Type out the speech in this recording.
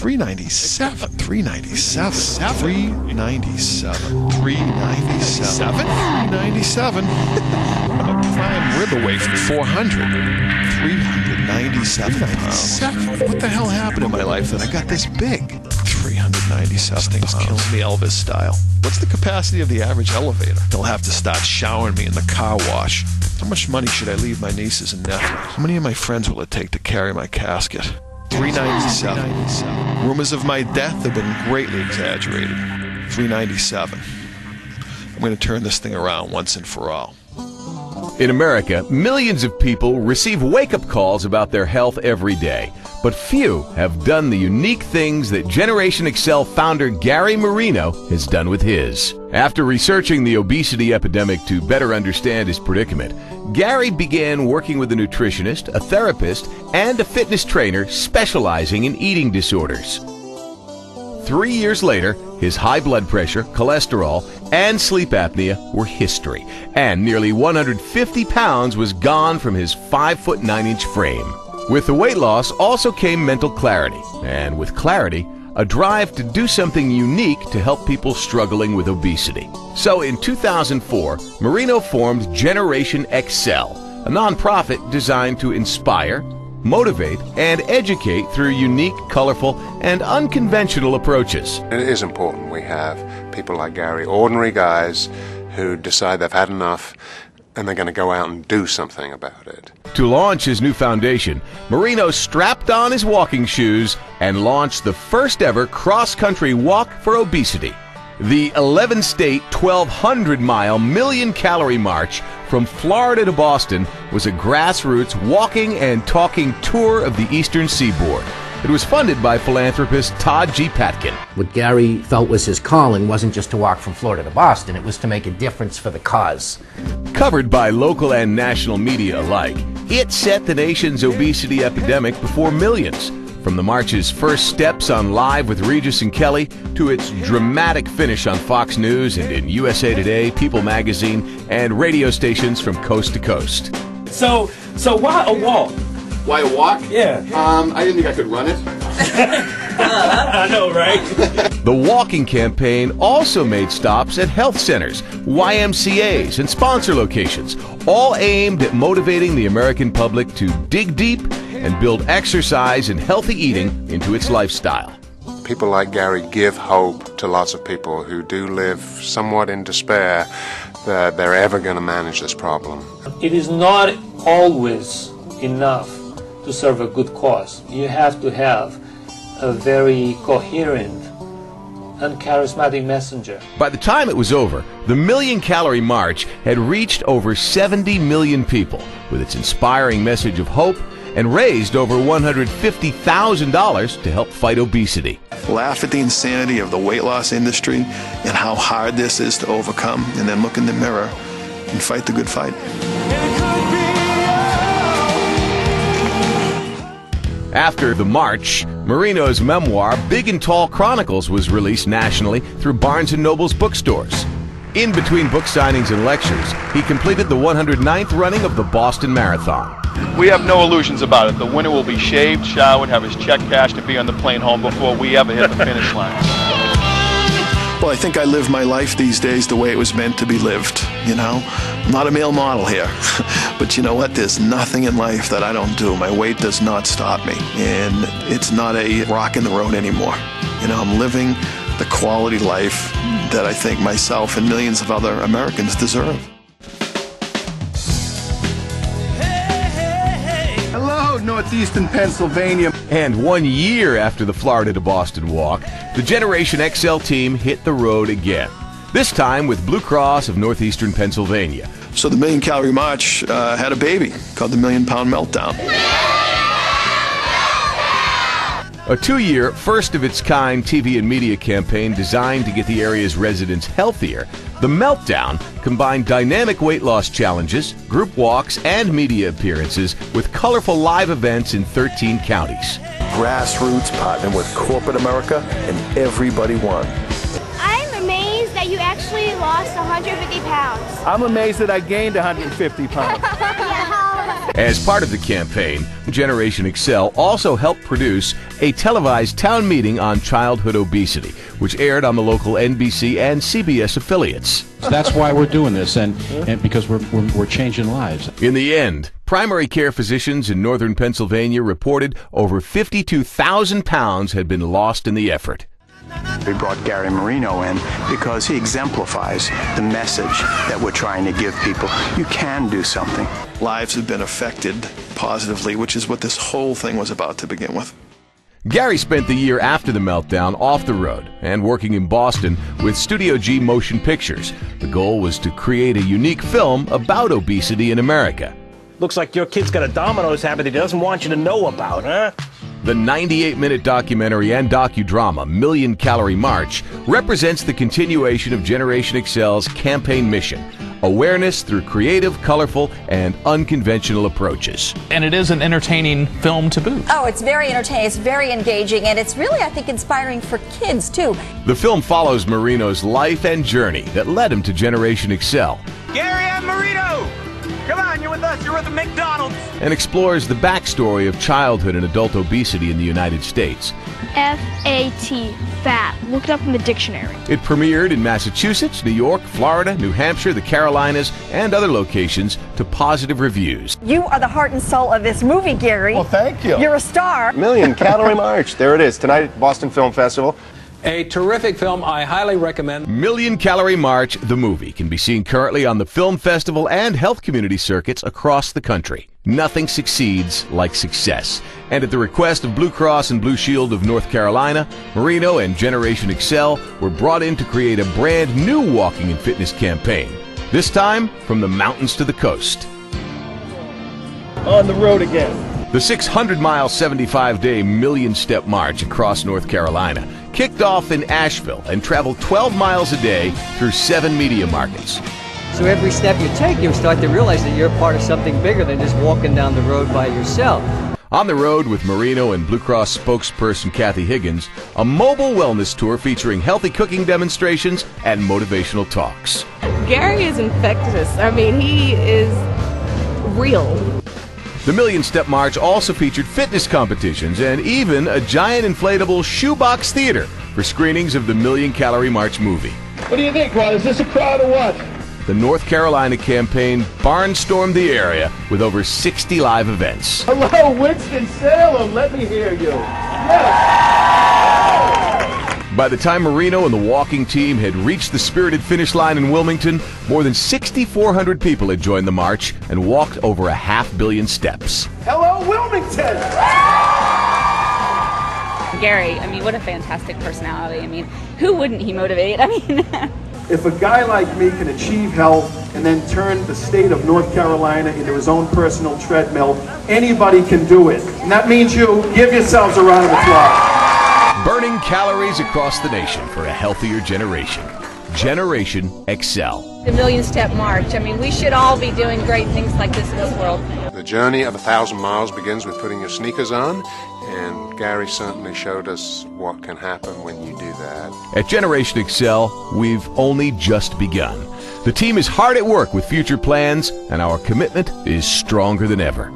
397. 397. 397. 397. 397. I'm a prime rib away from 400. 397 pounds. What the hell happened in my life that I got this big? 397 pounds. Kills me Elvis style. What's the capacity of the average elevator? They'll have to start showering me in the car wash. How much money should I leave my nieces and nephews? How many of my friends will it take to carry my casket? 397. Rumors of my death have been greatly exaggerated. 397. I'm going to turn this thing around once and for all. In America, millions of people receive wake-up calls about their health every day, but few have done the unique things that Generation Excel founder Gary Marino has done with his. After researching the obesity epidemic to better understand his predicament, Gary began working with a nutritionist, a therapist, and a fitness trainer specializing in eating disorders. 3 years later, his high blood pressure, cholesterol, and sleep apnea were history, and nearly 150 pounds was gone from his 5'9" frame. With the weight loss also came mental clarity, and with clarity, a drive to do something unique to help people struggling with obesity. So in 2004, Marino formed Generation Excel, a nonprofit designed to inspire, motivate, and educate through unique, colorful, and unconventional approaches. It is important we have people like Gary, ordinary guys who decide they've had enough and they're going to go out and do something about it. To launch his new foundation, Marino strapped on his walking shoes and launched the first ever cross-country walk for obesity. The 11-state, 1,200-mile, million-calorie march from Florida to Boston was a grassroots walking and talking tour of the Eastern Seaboard. It was funded by philanthropist Todd G. Patkin. What Gary felt was his calling wasn't just to walk from Florida to Boston, it was to make a difference for the cause. Covered by local and national media alike, it set the nation's obesity epidemic before millions. From the march's first steps on Live with Regis and Kelly to its dramatic finish on Fox News and in USA Today, People Magazine, and radio stations from coast to coast. So why a walk? Why a walk? Yeah. I didn't think I could run it. I know, right? The walking campaign also made stops at health centers, YMCAs, and sponsor locations, all aimed at motivating the American public to dig deep and build exercise and healthy eating into its lifestyle. People like Gary give hope to lots of people who do live somewhat in despair that they're ever going to manage this problem. It is not always enough to serve a good cause. You have to have a very coherent and charismatic messenger. By the time it was over, the million-calorie march had reached over 70 million people with its inspiring message of hope and raised over $150,000 to help fight obesity. Laugh at the insanity of the weight loss industry and how hard this is to overcome, and then look in the mirror and fight the good fight. After the march, Marino's memoir, Big and Tall Chronicles, was released nationally through Barnes & Noble's bookstores. In between book signings and lectures, he completed the 109th running of the Boston Marathon. We have no illusions about it. The winner will be shaved, showered, have his check cashed, and be on the plane home before we ever hit the finish line. Well, I think I live my life these days the way it was meant to be lived, you know? I'm not a male model here, but you know what? There's nothing in life that I don't do. My weight does not stop me, and it's not a rock in the road anymore. You know, I'm living the quality life that I think myself and millions of other Americans deserve. Hello, Northeastern Pennsylvania. And 1 year after the Florida to Boston walk, the Generation XL team hit the road again. This time with Blue Cross of Northeastern Pennsylvania. So the Million Calorie March had a baby called the Million Pound Meltdown. A 2-year, first-of-its-kind TV and media campaign designed to get the area's residents healthier, The Meltdown combined dynamic weight loss challenges, group walks, and media appearances with colorful live events in 13 counties. Grassroots partnered with corporate America, and everybody won. I'm amazed that you actually lost 150 pounds. I'm amazed that I gained 150 pounds. As part of the campaign, Generation Excel also helped produce a televised town meeting on childhood obesity, which aired on the local NBC and CBS affiliates. That's why we're doing this, and because we're changing lives. In the end, primary care physicians in northern Pennsylvania reported over 52,000 pounds had been lost in the effort. We brought Gary Marino in because he exemplifies the message that we're trying to give people. You can do something. Lives have been affected positively, which is what this whole thing was about to begin with. Gary spent the year after the meltdown off the road and working in Boston with Studio G Motion Pictures. The goal was to create a unique film about obesity in America. Looks like your kid's got a Domino's habit he doesn't want you to know about, huh? The 98-minute documentary and docudrama, Million Calorie March, represents the continuation of Generation Excel's campaign mission: awareness through creative, colorful, and unconventional approaches. And it is an entertaining film to boot. Oh, it's very entertaining, it's very engaging, and it's really, I think, inspiring for kids, too. The film follows Marino's life and journey that led him to Generation Excel. Gary and Marino! Come on, you're with us, you're with the McDonald's! And explores the backstory of childhood and adult obesity in the United States. F-A-T, fat. Look it up in the dictionary. It premiered in Massachusetts, New York, Florida, New Hampshire, the Carolinas, and other locations to positive reviews. You are the heart and soul of this movie, Gary. Well, thank you. You're a star. Million Calorie March. There it is, tonight at Boston Film Festival. A terrific film I highly recommend. Million Calorie March, the movie, can be seen currently on the film festival and health community circuits across the country. Nothing succeeds like success. And at the request of Blue Cross and Blue Shield of North Carolina, Marino and Generation Excel were brought in to create a brand new walking and fitness campaign. This time, from the mountains to the coast. On the road again. The 600-mile, 75-day million-step march across North Carolina kicked off in Asheville and traveled 12 miles a day through 7 media markets. So every step you take, you start to realize that you're part of something bigger than just walking down the road by yourself. On the road with Marino and Blue Cross spokesperson Kathy Higgins, a mobile wellness tour featuring healthy cooking demonstrations and motivational talks. Gary is infectious. I mean, he is real. The Million Step March also featured fitness competitions and even a giant inflatable shoebox theater for screenings of the Million Calorie March movie. What do you think, Ron? Is this a crowd or what? The North Carolina campaign barnstormed the area with over 60 live events. Hello, Winston-Salem. Let me hear you. Yes. By the time Marino and the walking team had reached the spirited finish line in Wilmington, more than 6,400 people had joined the march and walked over 500 million steps. Hello, Wilmington! Gary, I mean, what a fantastic personality. I mean, who wouldn't he motivate? I mean... If a guy like me can achieve health and then turn the state of North Carolina into his own personal treadmill, anybody can do it. And that means you. Give yourselves a round of applause. Burning calories across the nation for a healthier generation. Generation Excel. The Million Step March. I mean, we should all be doing great things like this in this world. The journey of 1,000 miles begins with putting your sneakers on, and Gary certainly showed us what can happen when you do that. At Generation Excel, we've only just begun. The team is hard at work with future plans, and our commitment is stronger than ever.